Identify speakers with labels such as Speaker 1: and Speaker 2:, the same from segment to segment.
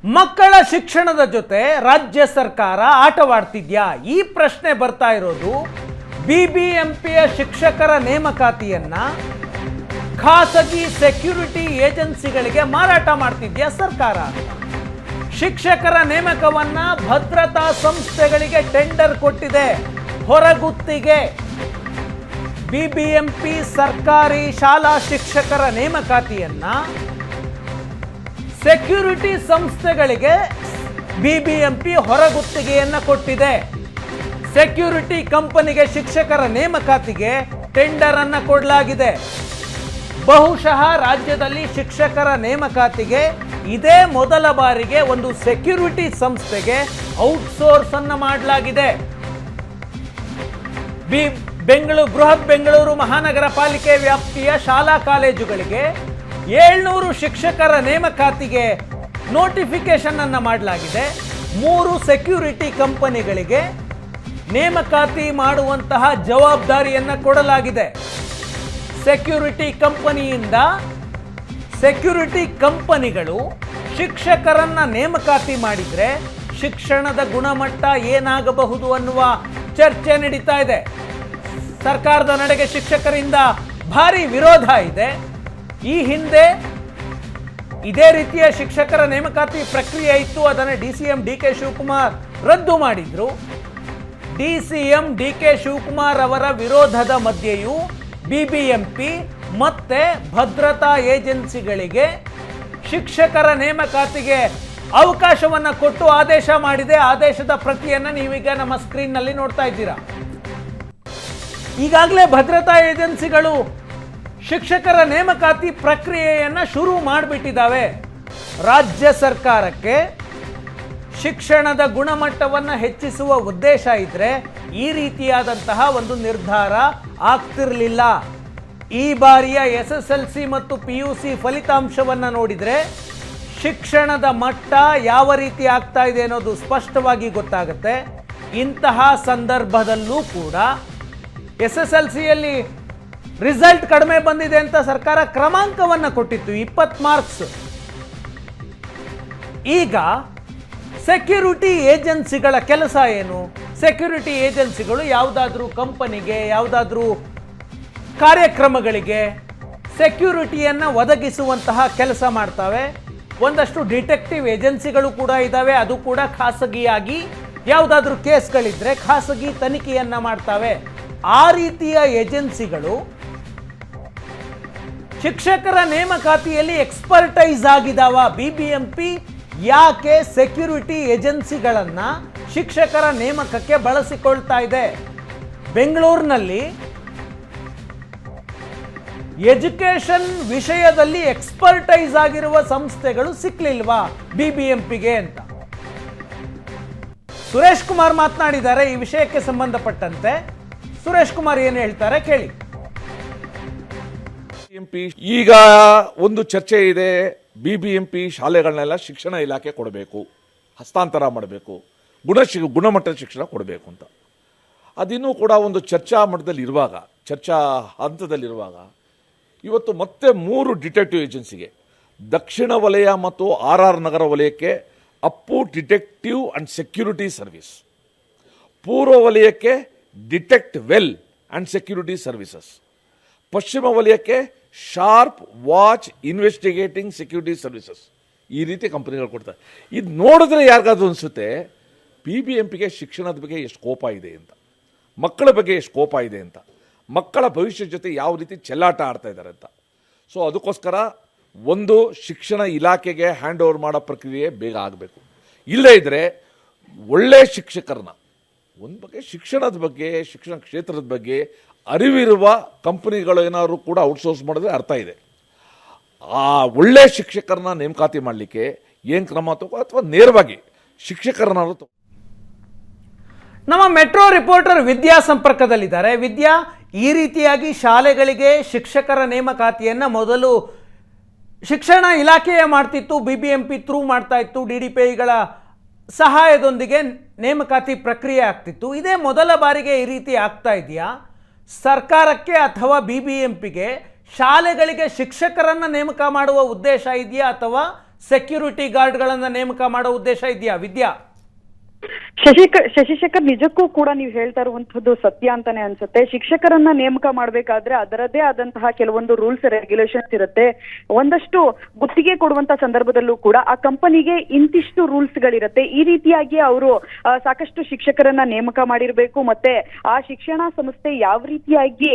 Speaker 1: ಮಕ್ಕಳ ಶಿಕ್ಷಣದ ಜೊತೆ ರಾಜ್ಯ ಸರ್ಕಾರ ಆಟವಾಡ್ತಿದ್ಯಾ? ಈ ಪ್ರಶ್ನೆ ಬರ್ತಾ ಇರೋದು ಬಿಬಿಎಂಪಿಯ ಶಿಕ್ಷಕರ ನೇಮಕಾತಿಯನ್ನ ಖಾಸಗಿ ಸೆಕ್ಯೂರಿಟಿ ಏಜೆನ್ಸಿಗಳಿಗೆ ಮಾರಾಟ ಮಾಡ್ತಿದ್ಯಾ ಸರ್ಕಾರ? ಶಿಕ್ಷಕರ ನೇಮಕವನ್ನ ಭದ್ರತಾ ಸಂಸ್ಥೆಗಳಿಗೆ ಟೆಂಡರ್ ಕೊಟ್ಟಿದೆ ಹೊರಗುತ್ತಿಗೆ. ಬಿಬಿಎಂಪಿ ಸರ್ಕಾರಿ ಶಾಲಾ ಶಿಕ್ಷಕರ ನೇಮಕಾತಿಯನ್ನ ಸೆಕ್ಯೂರಿಟಿ ಸಂಸ್ಥೆಗಳಿಗೆ ಬಿಬಿಎಂಪಿ ಹೊರಗುತ್ತಿಗೆಯನ್ನು ಕೊಟ್ಟಿದೆ. ಸೆಕ್ಯೂರಿಟಿ ಕಂಪನಿಗೆ ಶಿಕ್ಷಕರ ನೇಮಕಾತಿಗೆ ಟೆಂಡರ್ ಅನ್ನು ಕೊಡಲಾಗಿದೆ. ಬಹುಶಃ ರಾಜ್ಯದಲ್ಲಿ ಶಿಕ್ಷಕರ ನೇಮಕಾತಿಗೆ ಇದೇ ಮೊದಲ ಬಾರಿಗೆ ಒಂದು ಸೆಕ್ಯೂರಿಟಿ ಸಂಸ್ಥೆಗೆ ಔಟ್ಸೋರ್ಸ್ ಅನ್ನು ಮಾಡಲಾಗಿದೆ. ಬೃಹತ್ ಬೆಂಗಳೂರು ಮಹಾನಗರ ಪಾಲಿಕೆ ವ್ಯಾಪ್ತಿಯ ಶಾಲಾ ಕಾಲೇಜುಗಳಿಗೆ 700 ಶಿಕ್ಷಕರ ನೇಮಕಾತಿಗೆ ನೋಟಿಫಿಕೇಶನ್ ಅನ್ನು ಮಾಡಲಾಗಿದೆ. 3 ಸೆಕ್ಯೂರಿಟಿ ಕಂಪನಿಗಳಿಗೆ ನೇಮಕಾತಿ ಮಾಡುವಂತಹ ಜವಾಬ್ದಾರಿಯನ್ನು ಕೊಡಲಾಗಿದೆ. ಸೆಕ್ಯೂರಿಟಿ ಕಂಪನಿಗಳು ಶಿಕ್ಷಕರನ್ನ ನೇಮಕಾತಿ ಮಾಡಿದ್ರೆ ಶಿಕ್ಷಣದ ಗುಣಮಟ್ಟ ಏನಾಗಬಹುದು ಅನ್ನುವ ಚರ್ಚೆ ನಡೀತಾ ಇದೆ. ಸರ್ಕಾರದ ನಡೆಗೆ ಶಿಕ್ಷಕರಿಂದ ಭಾರಿ ವಿರೋಧ ಇದೆ. ಈ ಹಿಂದೆ ಇದೇ ರೀತಿಯ ಶಿಕ್ಷಕರ ನೇಮಕಾತಿ ಪ್ರಕ್ರಿಯೆ ಇತ್ತು. ಅದನ್ನು ಡಿಸಿಎಂ ಡಿ.ಕೆ. ಶಿವಕುಮಾರ್ ರದ್ದು ಮಾಡಿದ್ರು. ಡಿಸಿಎಂ ಡಿ.ಕೆ. ಶಿವಕುಮಾರ್ ಅವರ ವಿರೋಧದ ಮಧ್ಯೆಯೂ ಬಿಬಿಎಂಪಿ ಮತ್ತೆ ಭದ್ರತಾ ಏಜೆನ್ಸಿಗಳಿಗೆ ಶಿಕ್ಷಕರ ನೇಮಕಾತಿಗೆ ಅವಕಾಶವನ್ನು ಕೊಟ್ಟು ಆದೇಶ ಮಾಡಿದೆ. ಆದೇಶದ ಪ್ರತಿಯನ್ನು ನೀವೀಗ ನಮ್ಮ ಸ್ಕ್ರೀನ್ನಲ್ಲಿ ನೋಡ್ತಾ ಇದ್ದೀರಾ. ಈಗಾಗಲೇ ಭದ್ರತಾ ಏಜೆನ್ಸಿಗಳು ಶಿಕ್ಷಕರ ನೇಮಕಾತಿ ಪ್ರಕ್ರಿಯೆಯನ್ನು ಶುರು ಮಾಡಿಬಿಟ್ಟಿದ್ದಾವೆ. ರಾಜ್ಯ ಸರ್ಕಾರಕ್ಕೆ ಶಿಕ್ಷಣದ ಗುಣಮಟ್ಟವನ್ನು ಹೆಚ್ಚಿಸುವ ಉದ್ದೇಶ ಇದ್ದರೆ ಈ ರೀತಿಯಾದಂತಹ ಒಂದು ನಿರ್ಧಾರ ಆಗ್ತಿರಲಿಲ್ಲ. ಈ ಬಾರಿಯ SSLC ಮತ್ತು PUC ಫಲಿತಾಂಶವನ್ನು ನೋಡಿದರೆ ಶಿಕ್ಷಣದ ಮಟ್ಟ ಯಾವ ರೀತಿ ಆಗ್ತಾ ಇದೆ ಅನ್ನೋದು ಸ್ಪಷ್ಟವಾಗಿ ಗೊತ್ತಾಗುತ್ತೆ. ಇಂತಹ ಸಂದರ್ಭದಲ್ಲೂ ಕೂಡ SSLCಯಲ್ಲಿ ರಿಸಲ್ಟ್ ಕಡಿಮೆ ಬಂದಿದೆ ಅಂತ ಸರ್ಕಾರ ಕ್ರಮಾಂಕವನ್ನು ಕೊಟ್ಟಿತ್ತು, 20 ಮಾರ್ಕ್ಸ್. ಈಗ ಸೆಕ್ಯೂರಿಟಿ ಏಜೆನ್ಸಿಗಳ ಕೆಲಸ ಏನು? ಸೆಕ್ಯೂರಿಟಿ ಏಜೆನ್ಸಿಗಳು ಯಾವುದಾದ್ರೂ ಕಂಪನಿಗೆ, ಯಾವುದಾದ್ರೂ ಕಾರ್ಯಕ್ರಮಗಳಿಗೆ ಸೆಕ್ಯೂರಿಟಿಯನ್ನು ಒದಗಿಸುವಂತಹ ಕೆಲಸ ಮಾಡ್ತವೆ. ಒಂದಷ್ಟು ಡಿಟೆಕ್ಟಿವ್ ಏಜೆನ್ಸಿಗಳು ಕೂಡ ಇದ್ದಾವೆ. ಅದು ಕೂಡ ಖಾಸಗಿಯಾಗಿ ಯಾವುದಾದ್ರೂ ಕೇಸ್ಗಳಿದ್ರೆ ಖಾಸಗಿ ತನಿಖೆಯನ್ನು ಮಾಡ್ತವೆ. ಆ ರೀತಿಯ ಏಜೆನ್ಸಿಗಳು ಶಿಕ್ಷಕರ ನೇಮಕಾತಿಯಲ್ಲಿ ಎಕ್ಸ್ಪರ್ಟೈಸ್ ಆಗಿದಾವ. ಬಿಬಿಎಂಪಿ ಯಾಕೆ ಸೆಕ್ಯೂರಿಟಿ ಏಜೆನ್ಸಿಗಳನ್ನ ಶಿಕ್ಷಕರ ನೇಮಕಕ್ಕೆ ಬಳಸಿಕೊಳ್ತಾ ಇದೆ? ಬೆಂಗಳೂರಿನಲ್ಲಿ ಎಜುಕೇಶನ್ ವಿಷಯದಲ್ಲಿ ಎಕ್ಸ್ಪರ್ಟೈಸ್ ಆಗಿರುವ ಸಂಸ್ಥೆಗಳು ಸಿಕ್ಲಿಲ್ವಾ ಬಿಬಿಎಂಪಿಗೆ ಅಂತ ಸುರೇಶ್ ಕುಮಾರ್ ಮಾತನಾಡಿದ್ದಾರೆ. ಈ ವಿಷಯಕ್ಕೆ ಸಂಬಂಧಪಟ್ಟಂತೆ ಸುರೇಶ್ ಕುಮಾರ್ ಏನು ಹೇಳ್ತಾರೆ ಕೇಳಿ.
Speaker 2: ಈಗ ಒಂದು ಚರ್ಚೆ ಇದೆ, ಬಿಬಿಎಂಪಿ ಶಾಲೆಗಳನ್ನೆಲ್ಲ ಶಿಕ್ಷಣ ಇಲಾಖೆ ಕೊಡಬೇಕು, ಹಸ್ತಾಂತರ ಮಾಡಬೇಕು, ಗುಣಮಟ್ಟದ ಶಿಕ್ಷಣ ಕೊಡಬೇಕು ಅಂತ. ಅದಿನ್ನೂ ಕೂಡ ಒಂದು ಚರ್ಚಾ ಹಂತದಲ್ಲಿರುವಾಗ ಇವತ್ತು ಮತ್ತೆ 3 ಡಿಟೆಕ್ಟಿವ್ ಏಜೆನ್ಸಿಗೆ, ದಕ್ಷಿಣ ವಲಯ ಮತ್ತು RR ನಗರ ವಲಯಕ್ಕೆ Appu detective and security service, ಪೂರ್ವ ವಲಯಕ್ಕೆ detect well and security services, ಪಶ್ಚಿಮ ವಲಯಕ್ಕೆ sharp watch investigating security services, ಈ ರೀತಿ ಕಂಪನಿಗಳು ಕೊಡ್ತಾರೆ. ಇದು ನೋಡಿದ್ರೆ ಯಾರಿಗಾದ್ರೂ ಅನಿಸುತ್ತೆ ಬಿಬಿಎಂಪಿಗೆ ಶಿಕ್ಷಣದ ಬಗ್ಗೆ ಎಷ್ಟು ಕೋಪ ಇದೆ ಅಂತ, ಮಕ್ಕಳ ಬಗ್ಗೆ ಎಷ್ಟು ಕೋಪ ಇದೆ ಅಂತ, ಮಕ್ಕಳ ಭವಿಷ್ಯದ ಜೊತೆ ಯಾವ ರೀತಿ ಚೆಲ್ಲಾಟ ಆಡ್ತಾ ಇದ್ದಾರೆ ಅಂತ. ಸೊ ಅದಕ್ಕೋಸ್ಕರ ಒಂದು ಶಿಕ್ಷಣ ಇಲಾಖೆಗೆ ಹ್ಯಾಂಡ್ ಓವರ್ ಮಾಡೋ ಪ್ರಕ್ರಿಯೆ ಬೇಗ ಆಗಬೇಕು. ಇಲ್ಲೇ ಇದ್ದರೆ ಒಳ್ಳೆ ಶಿಕ್ಷಕರನ್ನ ಒಂದು ಬಗ್ಗೆ ಶಿಕ್ಷಣದ ಬಗ್ಗೆ, ಶಿಕ್ಷಣ ಕ್ಷೇತ್ರದ ಬಗ್ಗೆ ಅರಿವಿರುವ ಕಂಪನಿಗಳು ಏನಾದ್ರು ಕೂಡ ಔಟ್ಸೋರ್ಸ್ ಮಾಡಿದ್ರೆ ಅರ್ಥ ಇದೆ. ಆ ಒಳ್ಳೆ ಶಿಕ್ಷಕರನ್ನ ನೇಮಕಾತಿ ಮಾಡಲಿಕ್ಕೆ ಏನು ಕ್ರಮ ತಗೋ, ಅಥವಾ ನೇರವಾಗಿ ಶಿಕ್ಷಕರನ್ನಾದ್ರು
Speaker 1: ನಮ್ಮ ಮೆಟ್ರೋ ರಿಪೋರ್ಟರ್ ವಿದ್ಯಾ ಸಂಪರ್ಕದಲ್ಲಿದ್ದಾರೆ. ವಿದ್ಯಾ, ಈ ರೀತಿಯಾಗಿ ಶಾಲೆಗಳಿಗೆ ಶಿಕ್ಷಕರ ನೇಮಕಾತಿಯನ್ನು ಮೊದಲು ಶಿಕ್ಷಣ ಇಲಾಖೆಯೇ ಮಾಡ್ತಿತ್ತು, ಬಿಬಿಎಂಪಿ ಥ್ರೂ ಮಾಡ್ತಾ ಇತ್ತು, DDPIಗಳ ಸಹಾಯದೊಂದಿಗೆ ನೇಮಕಾತಿ ಪ್ರಕ್ರಿಯೆ ಆಗ್ತಿತ್ತು. ಇದೇ ಮೊದಲ ಬಾರಿಗೆ ಈ ರೀತಿ ಆಗ್ತಾ ಇದೆಯಾ? ಸರ್ಕಾರಕ್ಕೆ ಅಥವಾ ಬಿಬಿಎಂಪಿಗೆ ಶಾಲೆಗಳಿಗೆ ಶಿಕ್ಷಕರನ್ನು ನೇಮಕ ಮಾಡುವ ಉದ್ದೇಶ ಇದೆಯಾ, ಅಥವಾ ಸೆಕ್ಯೂರಿಟಿ ಗಾರ್ಡ್ಗಳನ್ನು ನೇಮಕ ಮಾಡೋ ಉದ್ದೇಶ ಇದೆಯಾ ವಿದ್ಯಾ?
Speaker 3: ಶಶಿಶೇಖರ್, ನಿಜಕ್ಕೂ ಕೂಡ ನೀವು ಹೇಳ್ತಾ ಇರುವಂತದ್ದು ಸತ್ಯ ಅಂತಾನೆ ಅನ್ಸುತ್ತೆ. ಶಿಕ್ಷಕರನ್ನ ನೇಮಕ ಮಾಡ್ಬೇಕಾದ್ರೆ ಅದರದ್ದೇ ಆದಂತಹ ಕೆಲವೊಂದು ರೂಲ್ಸ್ ರೆಗ್ಯುಲೇಷನ್ಸ್ ಇರುತ್ತೆ. ಒಂದಷ್ಟು ಗುತ್ತಿಗೆ ಕೊಡುವಂತ ಸಂದರ್ಭದಲ್ಲೂ ಕೂಡ ಆ ಕಂಪನಿಗೆ ಇಂತಿಷ್ಟು ರೂಲ್ಸ್ ಗಳಿರುತ್ತೆ. ಈ ರೀತಿಯಾಗಿ ಅವರು ಸಾಕಷ್ಟು ಶಿಕ್ಷಕರನ್ನ ನೇಮಕ ಮಾಡಿರ್ಬೇಕು. ಮತ್ತೆ ಆ ಶಿಕ್ಷಣ ಸಂಸ್ಥೆ ಯಾವ ರೀತಿಯಾಗಿ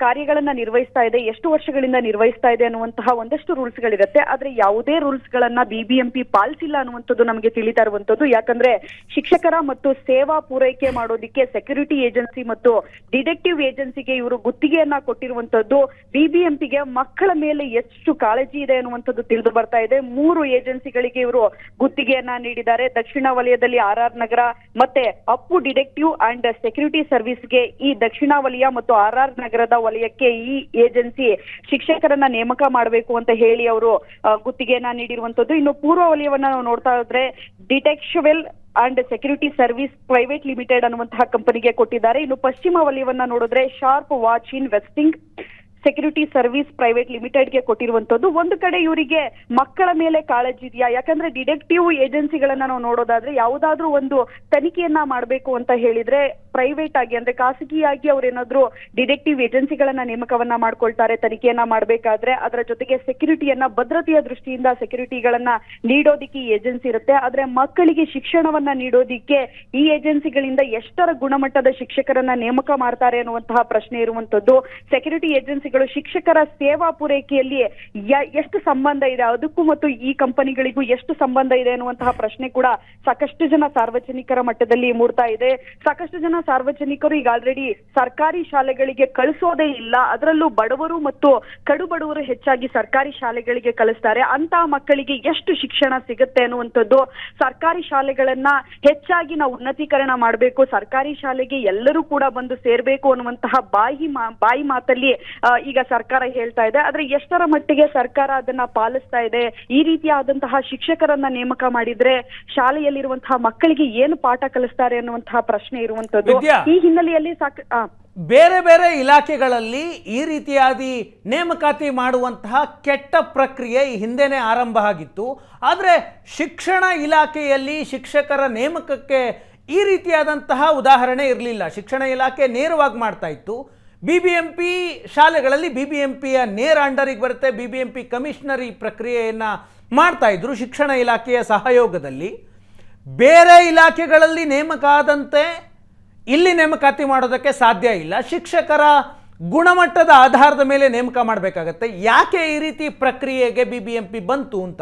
Speaker 3: ಕಾರ್ಯಗಳನ್ನ ನಿರ್ವಹಿಸ್ತಾ ಇದೆ, ಎಷ್ಟು ವರ್ಷಗಳಿಂದ ನಿರ್ವಹಿಸ್ತಾ ಇದೆ ಅನ್ನುವಂತಹ ಒಂದಷ್ಟು ರೂಲ್ಸ್ ಗಳಿರುತ್ತೆ. ಆದ್ರೆ ಯಾವುದೇ ರೂಲ್ಸ್ ಗಳನ್ನ BBMP ಪಾಲಿಸಿಲ್ಲ ಅನ್ನುವಂಥದ್ದು ನಮಗೆ ತಿಳಿತಾ ಇರುವಂತದ್ದು. ಯಾಕಂದ್ರೆ ಶಿಕ್ಷಕರ ಮತ್ತು ಸೇವಾ ಪೂರೈಕೆ ಮಾಡೋದಿಕ್ಕೆ ಸೆಕ್ಯೂರಿಟಿ ಏಜೆನ್ಸಿ ಮತ್ತು ಡಿಟೆಕ್ಟಿವ್ ಏಜೆನ್ಸಿಗೆ ಇವರು ಗುತ್ತಿಗೆಯನ್ನ ಕೊಟ್ಟಿರುವಂತದ್ದು. BBMPಗೆ ಮಕ್ಕಳ ಮೇಲೆ ಎಷ್ಟು ಕಾಳಜಿ ಇದೆ ಅನ್ನುವಂಥದ್ದು ತಿಳಿದು ಬರ್ತಾ ಇದೆ. 3 ಏಜೆನ್ಸಿಗಳಿಗೆ ಇವರು ಗುತ್ತಿಗೆಯನ್ನ ನೀಡಿದ್ದಾರೆ. ದಕ್ಷಿಣ ವಲಯದಲ್ಲಿ RR ನಗರ ಮತ್ತೆ ಅಪ್ಪು ಡಿಟೆಕ್ಟಿವ್ ಅಂಡ್ ಸೆಕ್ಯೂರಿಟಿ ಸರ್ವಿಸ್ಗೆ ಈ ದಕ್ಷಿಣ ವಲಯ ಮತ್ತು RR ನಗರದ ವಲಯಕ್ಕೆ ಈ ಏಜೆನ್ಸಿ ಶಿಕ್ಷಕರನ್ನ ನೇಮಕ ಮಾಡಬೇಕು ಅಂತ ಹೇಳಿ ಅವರು ಗುತ್ತಿಗೆಯನ್ನ ನೀಡಿರುವಂತದ್ದು. ಇನ್ನು ಪೂರ್ವ ವಲಯವನ್ನ ನಾವು ನೋಡ್ತಾ ಇದ್ರೆ ಡಿಟೆಕ್ಷವೆಲ್ and security service private limited ಅನ್ನುವಂತಹ ಕಂಪನಿಗೆ ಕೊಟ್ಟಿದ್ದಾರೆ. ಇನ್ನು ಪಶ್ಚಿಮ ವಲಯವನ್ನ ನೋಡಿದ್ರೆ sharp watch in vesting security service private ಲಿಮಿಟೆಡ್ಗೆ ಕೊಟ್ಟಿರುವಂತದ್ದು. ಒಂದು ಕಡೆ ಇವರಿಗೆ ಮಕ್ಕಳ ಮೇಲೆ ಕಾಳಜಿ ಇದೆಯಾ? ಯಾಕಂದ್ರೆ ಡಿಟೆಕ್ಟಿವ್ ಏಜೆನ್ಸಿಗಳನ್ನ ನಾವು ನೋಡೋದಾದ್ರೆ ಯಾವುದಾದ್ರೂ ಒಂದು ತನಿಖೆಯನ್ನ ಮಾಡಬೇಕು ಅಂತ ಹೇಳಿದ್ರೆ ಪ್ರೈವೇಟ್ ಆಗಿ ಅಂದ್ರೆ ಖಾಸಗಿಯಾಗಿ ಅವ್ರೇನಾದ್ರೂ ಡಿಟೆಕ್ಟಿವ್ ಏಜೆನ್ಸಿಗಳನ್ನ ನೇಮಕವನ್ನ ಮಾಡ್ಕೊಳ್ತಾರೆ ತನಿಖೆಯನ್ನ ಮಾಡ್ಬೇಕಾದ್ರೆ. ಅದರ ಜೊತೆಗೆ ಸೆಕ್ಯೂರಿಟಿಯನ್ನ ಭದ್ರತೆಯ ದೃಷ್ಟಿಯಿಂದ ಸೆಕ್ಯೂರಿಟಿಗಳನ್ನ ನೀಡೋದಿಕ್ಕೆ ಈ ಏಜೆನ್ಸಿ ಇರುತ್ತೆ. ಆದ್ರೆ ಮಕ್ಕಳಿಗೆ ಶಿಕ್ಷಣವನ್ನ ನೀಡೋದಿಕ್ಕೆ ಈ ಏಜೆನ್ಸಿಗಳಿಂದ ಎಷ್ಟರ ಗುಣಮಟ್ಟದ ಶಿಕ್ಷಕರನ್ನ ನೇಮಕ ಮಾಡ್ತಾರೆ ಅನ್ನುವಂತಹ ಪ್ರಶ್ನೆ ಇರುವಂತದ್ದು. ಸೆಕ್ಯೂರಿಟಿ ಏಜೆನ್ಸಿ ಶಿಕ್ಷಕರ ಸೇವಾ ಪೂರೈಕೆಯಲ್ಲಿ ಎಷ್ಟು ಸಂಬಂಧ ಇದೆ, ಅದಕ್ಕೂ ಮತ್ತು ಈ ಕಂಪನಿಗಳಿಗೂ ಎಷ್ಟು ಸಂಬಂಧ ಇದೆ ಅನ್ನುವಂತಹ ಪ್ರಶ್ನೆ ಕೂಡ ಸಾಕಷ್ಟು ಜನ ಸಾರ್ವಜನಿಕರ ಮಟ್ಟದಲ್ಲಿ ಮೂಡ್ತಾ ಇದೆ. ಸಾಕಷ್ಟು ಜನ ಸಾರ್ವಜನಿಕರು ಈಗ ಆಲ್ರೆಡಿ ಸರ್ಕಾರಿ ಶಾಲೆಗಳಿಗೆ ಕಳಿಸೋದೇ ಇಲ್ಲ. ಅದರಲ್ಲೂ ಬಡವರು ಮತ್ತು ಕಡು ಬಡವರು ಹೆಚ್ಚಾಗಿ ಸರ್ಕಾರಿ ಶಾಲೆಗಳಿಗೆ ಕಳಿಸ್ತಾರೆ. ಅಂತಹ ಮಕ್ಕಳಿಗೆ ಎಷ್ಟು ಶಿಕ್ಷಣ ಸಿಗುತ್ತೆ ಅನ್ನುವಂಥದ್ದು. ಸರ್ಕಾರಿ ಶಾಲೆಗಳನ್ನ ಹೆಚ್ಚಾಗಿ ನಾವು ಉನ್ನತೀಕರಣ ಮಾಡಬೇಕು, ಸರ್ಕಾರಿ ಶಾಲೆಗೆ ಎಲ್ಲರೂ ಕೂಡ ಬಂದು ಸೇರ್ಬೇಕು ಅನ್ನುವಂತಹ ಬಾಯಿ ಮಾತಲ್ಲಿ ಈಗ ಸರ್ಕಾರ ಹೇಳ್ತಾ ಇದೆ. ಆದ್ರೆ ಎಷ್ಟರ ಮಟ್ಟಿಗೆ ಸರ್ಕಾರ ಅದನ್ನ ಪಾಲಿಸ್ತಾ ಇದೆ? ಈ ರೀತಿಯಾದಂತಹ ಶಿಕ್ಷಕರನ್ನ ನೇಮಕ ಮಾಡಿದ್ರೆ ಶಾಲೆಯಲ್ಲಿರುವಂತಹ ಮಕ್ಕಳಿಗೆ ಏನು ಪಾಠ ಕಲಿಸ್ತಾರೆ ಅನ್ನುವಂತಹ ಪ್ರಶ್ನೆ ಇರುವಂತದ್ದು. ಈ ಹಿನ್ನೆಲೆಯಲ್ಲಿ
Speaker 1: ಬೇರೆ ಬೇರೆ ಇಲಾಖೆಗಳಲ್ಲಿ ಈ ರೀತಿಯಾಗಿ ನೇಮಕಾತಿ ಮಾಡುವಂತಹ ಕೆಟ್ಟ ಪ್ರಕ್ರಿಯೆ ಈ ಹಿಂದೆನೇ ಆರಂಭ ಆಗಿತ್ತು. ಆದರೆ ಶಿಕ್ಷಣ ಇಲಾಖೆಯಲ್ಲಿ ಶಿಕ್ಷಕರ ನೇಮಕಕ್ಕೆ ಈ ರೀತಿಯಾದಂತಹ ಉದಾಹರಣೆ ಇರಲಿಲ್ಲ. ಶಿಕ್ಷಣ ಇಲಾಖೆ ನೇರವಾಗಿ ಮಾಡ್ತಾ ಇತ್ತು. BBMP ಶಾಲೆಗಳಲ್ಲಿ BBMPಯ ನೇರ ಅಂಡರಿಗೆ ಬರುತ್ತೆ. BBMP ಕಮಿಷನರ್ ಈ ಪ್ರಕ್ರಿಯೆಯನ್ನು ಮಾಡ್ತಾ ಇದ್ರು ಶಿಕ್ಷಣ ಇಲಾಖೆಯ ಸಹಯೋಗದಲ್ಲಿ. ಬೇರೆ ಇಲಾಖೆಗಳಲ್ಲಿ ನೇಮಕ ಆದಂತೆ ಇಲ್ಲಿ ನೇಮಕಾತಿ ಮಾಡೋದಕ್ಕೆ ಸಾಧ್ಯ ಇಲ್ಲ. ಶಿಕ್ಷಕರ ಗುಣಮಟ್ಟದ ಆಧಾರದ ಮೇಲೆ ನೇಮಕ ಮಾಡಬೇಕಾಗತ್ತೆ. ಯಾಕೆ ಈ ರೀತಿ ಪ್ರಕ್ರಿಯೆಗೆ BBMP ಬಂತು ಅಂತ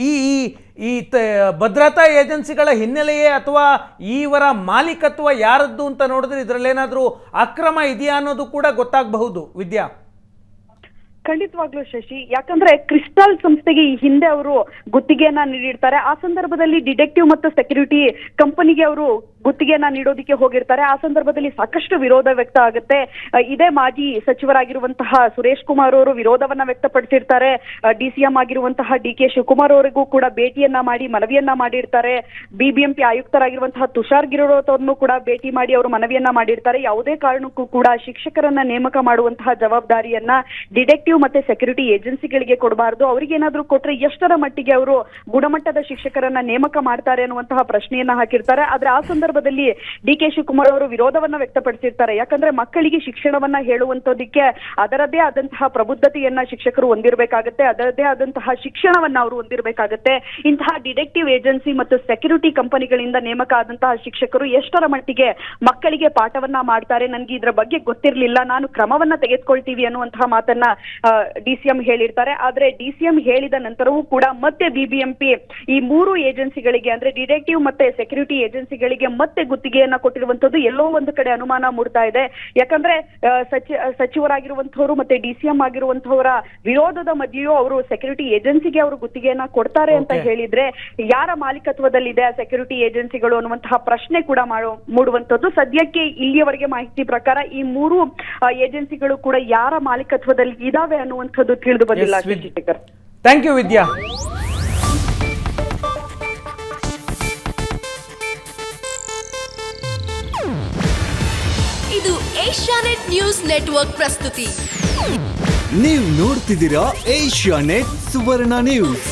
Speaker 1: ಈ ಭದ್ರತಾ ಏಜೆನ್ಸಿಗಳ ಹಿನ್ನೆಲೆಯೇ ಅಥವಾ ಇವರ ಮಾಲೀಕತ್ವ ಯಾರದ್ದು ಅಂತ ನೋಡಿದ್ರೆ ಇದರಲ್ಲೇನಾದರೂ ಅಕ್ರಮ ಇದೆಯಾ ಅನ್ನೋದು ಕೂಡ ಗೊತ್ತಾಗಬಹುದು ವಿದ್ಯಾ.
Speaker 3: ಖಂಡಿತವಾಗ್ಲೂ ಶಶಿ, ಯಾಕಂದ್ರೆ ಕ್ರಿಸ್ಟಲ್ ಸಂಸ್ಥೆಗೆ ಈ ಹಿಂದೆ ಅವರು ಗುತ್ತಿಗೆಯನ್ನ ನೀಡಿರ್ತಾರೆ. ಆ ಸಂದರ್ಭದಲ್ಲಿ ಡಿಟೆಕ್ಟಿವ್ ಮತ್ತು ಸೆಕ್ಯೂರಿಟಿ ಕಂಪನಿಗೆ ಅವರು ಗುತ್ತಿಗೆಯನ್ನ ನೀಡೋದಿಕ್ಕೆ ಹೋಗಿರ್ತಾರೆ. ಆ ಸಂದರ್ಭದಲ್ಲಿ ಸಾಕಷ್ಟು ವಿರೋಧ ವ್ಯಕ್ತ ಆಗುತ್ತೆ. ಇದೇ ಮಾಜಿ ಸಚಿವರಾಗಿರುವಂತಹ ಸುರೇಶ್ ಕುಮಾರ್ ಅವರು ವಿರೋಧವನ್ನ ವ್ಯಕ್ತಪಡಿಸಿರ್ತಾರೆ. DCM ಆಗಿರುವಂತಹ DK ಶಿವಕುಮಾರ್ ಅವರಿಗೂ ಕೂಡ ಭೇಟಿಯನ್ನ ಮಾಡಿ ಮನವಿಯನ್ನ ಮಾಡಿರ್ತಾರೆ. BBMP ಆಯುಕ್ತರಾಗಿರುವಂತಹ ತುಷಾರ್ ಗಿರೋತ್ ಅವರನ್ನು ಕೂಡ ಭೇಟಿ ಮಾಡಿ ಅವರು ಮನವಿಯನ್ನ ಮಾಡಿರ್ತಾರೆ. ಯಾವುದೇ ಕಾರಣಕ್ಕೂ ಕೂಡ ಶಿಕ್ಷಕರನ್ನ ನೇಮಕ ಮಾಡುವಂತಹ ಜವಾಬ್ದಾರಿಯನ್ನ ಡಿಟೆಕ್ಟಿವ್ ಮತ್ತೆ ಸೆಕ್ಯೂರಿಟಿ ಏಜೆನ್ಸಿಗಳಿಗೆ ಕೊಡಬಾರದು. ಅವರಿಗೆ ಏನಾದ್ರೂ ಕೊಟ್ರೆ ಎಷ್ಟರ ಮಟ್ಟಿಗೆ ಅವರು ಗುಣಮಟ್ಟದ ಶಿಕ್ಷಕರನ್ನ ನೇಮಕ ಮಾಡ್ತಾರೆ ಅನ್ನುವಂತಹ ಪ್ರಶ್ನೆಯನ್ನ ಹಾಕಿರ್ತಾರೆ. ಆದ್ರೆ ಆ ಸಂದರ್ಭದಲ್ಲಿ DK ಶಿವಕುಮಾರ್ ಅವರು ವಿರೋಧವನ್ನ ವ್ಯಕ್ತಪಡಿಸಿರ್ತಾರೆ. ಯಾಕಂದ್ರೆ ಮಕ್ಕಳಿಗೆ ಶಿಕ್ಷಣವನ್ನ ಹೇಳುವಂತದಕ್ಕೆ ಅದರದ್ದೇ ಆದಂತಹ ಪ್ರಬುದ್ಧತೆಯನ್ನ ಶಿಕ್ಷಕರು ಹೊಂದಿರಬೇಕಾಗತ್ತೆ, ಅದರದ್ದೇ ಆದಂತಹ ಶಿಕ್ಷಣವನ್ನ ಅವರು ಹೊಂದಿರಬೇಕಾಗತ್ತೆ. ಇಂತಹ ಡಿಟೆಕ್ಟಿವ್ ಏಜೆನ್ಸಿ ಮತ್ತು ಸೆಕ್ಯೂರಿಟಿ ಕಂಪನಿಗಳಿಂದ ನೇಮಕ ಆದಂತಹ ಶಿಕ್ಷಕರು ಎಷ್ಟರ ಮಟ್ಟಿಗೆ ಮಕ್ಕಳಿಗೆ ಪಾಠವನ್ನ ಮಾಡ್ತಾರೆ, ನನ್ಗೆ ಇದ್ರ ಬಗ್ಗೆ ಗೊತ್ತಿರ್ಲಿಲ್ಲ, ನಾನು ಕ್ರಮವನ್ನ ತೆಗೆದುಕೊಳ್ತೀವಿ ಅನ್ನುವಂತಹ ಮಾತನ್ನ DCM ಹೇಳಿರ್ತಾರೆ. ಆದ್ರೆ DCM ಹೇಳಿದ ನಂತರವೂ ಕೂಡ ಮತ್ತೆ BBMP ಈ 3 ಏಜೆನ್ಸಿಗಳಿಗೆ ಅಂದ್ರೆ ಡಿಟೆಕ್ಟಿವ್ ಮತ್ತೆ ಸೆಕ್ಯೂರಿಟಿ ಏಜೆನ್ಸಿಗಳಿಗೆ ಮತ್ತೆ ಗುತ್ತಿಗೆಯನ್ನ ಕೊಟ್ಟಿರುವಂತದ್ದು ಎಲ್ಲೋ ಒಂದು ಕಡೆ ಅನುಮಾನ ಮೂಡ್ತಾ ಇದೆ. ಯಾಕಂದ್ರೆ ಸಚಿವರಾಗಿರುವಂತವರು ಮತ್ತೆ DCM ಆಗಿರುವಂತವರ ವಿರೋಧದ ಮಧ್ಯೆಯೂ ಅವರು ಸೆಕ್ಯೂರಿಟಿ ಏಜೆನ್ಸಿಗೆ ಅವರು ಗುತ್ತಿಗೆಯನ್ನ ಕೊಡ್ತಾರೆ ಅಂತ ಹೇಳಿದ್ರೆ ಯಾರ ಮಾಲೀಕತ್ವದಲ್ಲಿದೆ ಆ ಸೆಕ್ಯೂರಿಟಿ ಏಜೆನ್ಸಿಗಳು ಅನ್ನುವಂತಹ ಪ್ರಶ್ನೆ ಕೂಡ ಮೂಡುವಂತದ್ದು. ಸದ್ಯಕ್ಕೆ ಇಲ್ಲಿಯವರೆಗೆ ಮಾಹಿತಿ ಪ್ರಕಾರ ಈ 3 ಏಜೆನ್ಸಿಗಳು ಕೂಡ ಯಾರ ಮಾಲೀಕತ್ವದಲ್ಲಿ ಇದಾವೆ ಅನ್ನುವಂಥದ್ದು ತಿಳಿದು ಬಂದಿಲ್ಲ.
Speaker 1: ಥ್ಯಾಂಕ್ ಯು ವಿದ್ಯಾ.
Speaker 4: ಇದು ಏಷ್ಯಾನೆಟ್ ನ್ಯೂಸ್ ನೆಟ್ವರ್ಕ್ ಪ್ರಸ್ತುತಿ.
Speaker 5: ನೀವು ನೋಡ್ತಿದ್ದೀರಾ ಏಷ್ಯಾನೆಟ್ ಸುವರ್ಣ ನ್ಯೂಸ್.